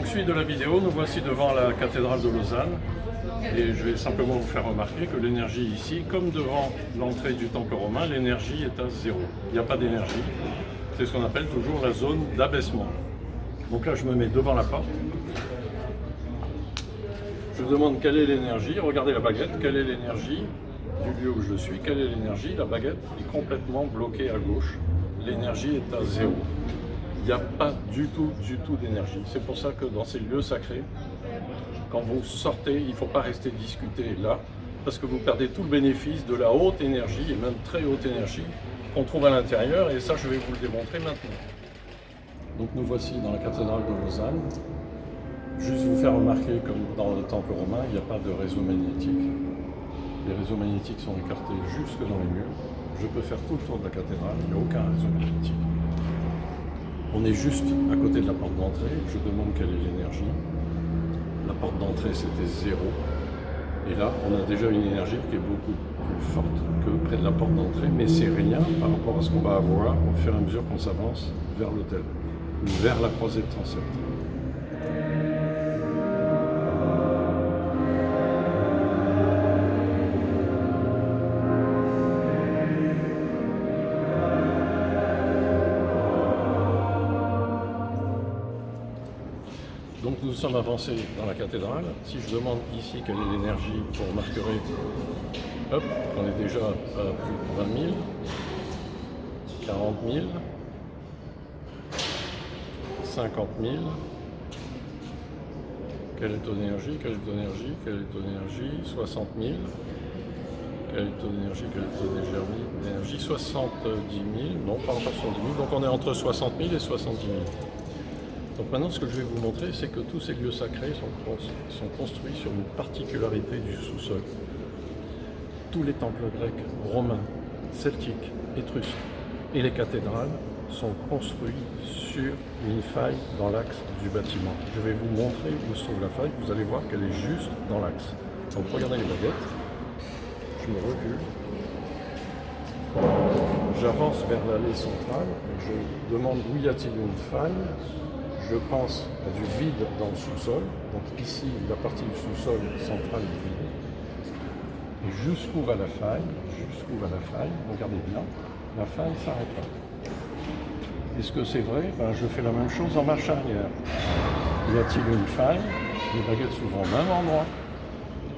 suite de la vidéo, nous voici devant la cathédrale de Lausanne et je vais simplement vous faire remarquer que l'énergie ici, comme devant l'entrée du temple romain, l'énergie est à zéro. Il n'y a pas d'énergie. C'est ce qu'on appelle toujours la zone d'abaissement. Donc là, je me mets devant la porte. Je demande quelle est l'énergie. Regardez la baguette. Quelle est l'énergie du lieu où je suis? Quelle est l'énergie? La baguette est complètement bloquée à gauche. L'énergie est à zéro. Il n'y a pas du tout d'énergie. C'est pour ça que dans ces lieux sacrés, quand vous sortez, il ne faut pas rester discuter là, parce que vous perdez tout le bénéfice de la haute énergie, et même très haute énergie, qu'on trouve à l'intérieur, et ça je vais vous le démontrer maintenant. Donc nous voici dans la cathédrale de Lausanne. Juste vous faire remarquer, comme dans le temple romain, il n'y a pas de réseau magnétique. Les réseaux magnétiques sont écartés jusque dans les murs. Je peux faire tout le tour de la cathédrale, il n'y a aucun réseau magnétique. On est juste à côté de la porte d'entrée, je demande quelle est l'énergie. La porte d'entrée c'était zéro. Et là, on a déjà une énergie qui est beaucoup plus forte que près de la porte d'entrée, mais c'est rien par rapport à ce qu'on va avoir au fur et à mesure qu'on s'avance vers l'autel, ou vers la croisée de transept. Donc nous sommes avancés dans la cathédrale. Si je demande ici quelle est l'énergie, vous remarquerez hop, on est déjà à plus de 20 000, 40 000, 50 000. Quelle est ton énergie? Quelle est ton énergie? Quelle est ton énergie? 60 000. Quelle est ton énergie? Quelle est ton énergie? 70 000. Non, pas encore 70 000. Donc on est entre 60 000 et 70 000. Donc maintenant, ce que je vais vous montrer, c'est que tous ces lieux sacrés sont construits sur une particularité du sous-sol. Tous les temples grecs, romains, celtiques, étrusques et les cathédrales sont construits sur une faille dans l'axe du bâtiment. Je vais vous montrer où se trouve la faille, vous allez voir qu'elle est juste dans l'axe. Donc regardez les baguettes, je me recule, j'avance vers l'allée centrale, je demande où y a-t-il une faille. Je pense à du vide dans le sous-sol, donc ici la partie du sous-sol central est vide. Et jusqu'où va la faille? Regardez bien, la faille ne s'arrête pas. Est-ce que c'est vrai? Je fais la même chose en marche arrière. Y a-t-il une faille? Les baguettes s'ouvrent au même endroit.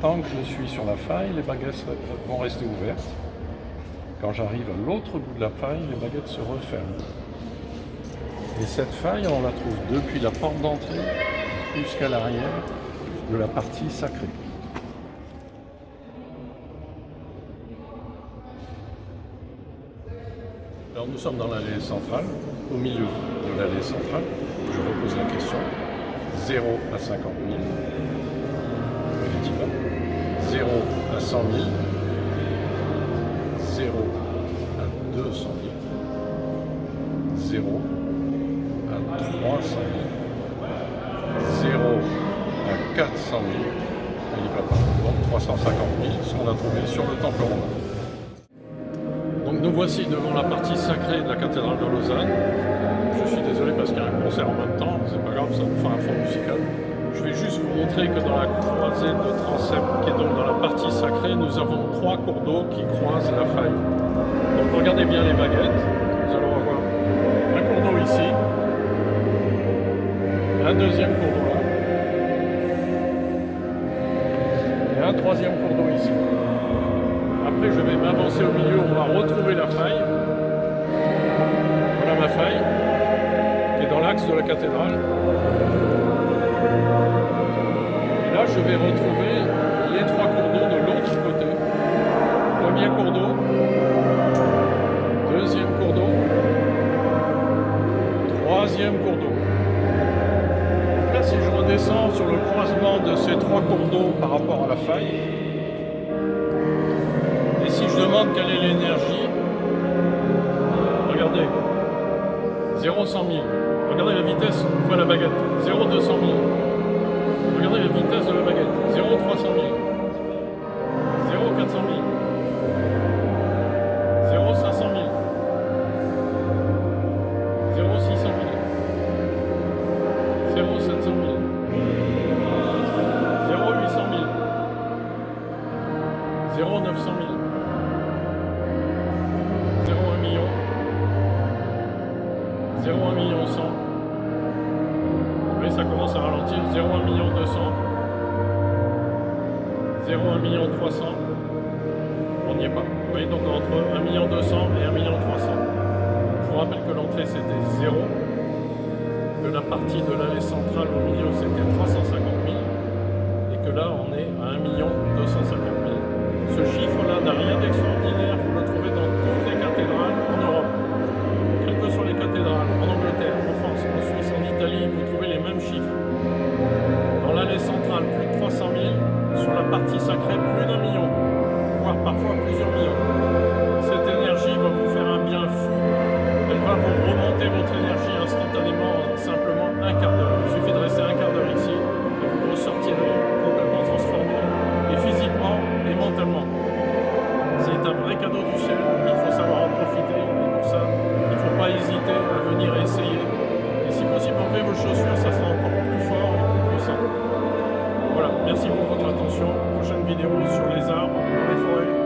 Tant que je suis sur la faille, les baguettes vont rester ouvertes. Quand j'arrive à l'autre bout de la faille, les baguettes se referment. Et cette faille, on la trouve depuis la porte d'entrée jusqu'à l'arrière de la partie sacrée. Alors nous sommes dans l'allée centrale, au milieu de l'allée centrale. Je repose la question. 0 à 50 000. Effectivement. 0 à 100 000. 0 à 200 000. 0 à 300 000, 0 à 400 000, il n'y va pas. Donc 350 000, ce qu'on a trouvé sur le temple romain. Donc nous voici devant la partie sacrée de la cathédrale de Lausanne. Je suis désolé parce qu'il y a un concert en même temps, c'est pas grave, ça me fait un fond musical. Je vais juste vous montrer que dans la croisée de transept, qui est donc dans la partie sacrée, nous avons 3 cours d'eau qui croisent la faille. Donc regardez bien les baguettes, nous allons avoir un cours d'eau ici, un deuxième cours d'eau là, et un troisième cours d'eau ici. Après je vais m'avancer au milieu, on va retrouver la faille. Voilà ma faille, qui est dans l'axe de la cathédrale. Et là je vais retrouver les 3 cours d'eau de l'autre côté. Premier cours d'eau, deuxième cours d'eau, troisième cours d'eau. Là, si je redescends sur le croisement de ces 3 cours d'eau par rapport à la faille, et si je demande quelle est l'énergie, regardez, 0 100 000, regardez la vitesse, voilà la baguette, 0 200 000, regardez la vitesse de la baguette, 0 300 000, 0 400 000, 0 500 000, 0 600 000, 0 700 000. 0 900 000. 0 1 million. 0 1 million 100. Oui, ça commence à ralentir. 0 1 million 200. 0 1 million 300. On n'y est pas. Vous voyez, donc entre 1 million 200 et 1 million 300. Je vous rappelle que l'entrée c'était 0. Que la partie de l'allée centrale au milieu c'était 350 000. Et que là on est à 1 million 250 000. Ce chiffre-là n'a rien d'extraordinaire. Vous le trouvez dans toutes les cathédrales en Europe. Quelles que soient les cathédrales, en Angleterre, en France, en Suisse, en Italie, vous trouvez les mêmes chiffres. Dans l'allée centrale, plus de 300 000. Sur la partie sacrée, plus d'1 million. Voire parfois plusieurs millions. Cette énergie va vous faire un bien fou. Elle va vous remonter votre énergie instantanément en simplement un quart d'heure. Il suffit de rester un quart d'heure ici et vous ressortirez complètement transformé, et physiquement et mentalement. C'est un vrai cadeau du ciel, il faut savoir en profiter, et pour ça, il ne faut pas hésiter à venir essayer. Et si possible, enlevez vos chaussures, ça sera encore plus fort et plus puissant. Voilà, merci pour votre attention. Prochaine vidéo sur les arbres dans les forêts.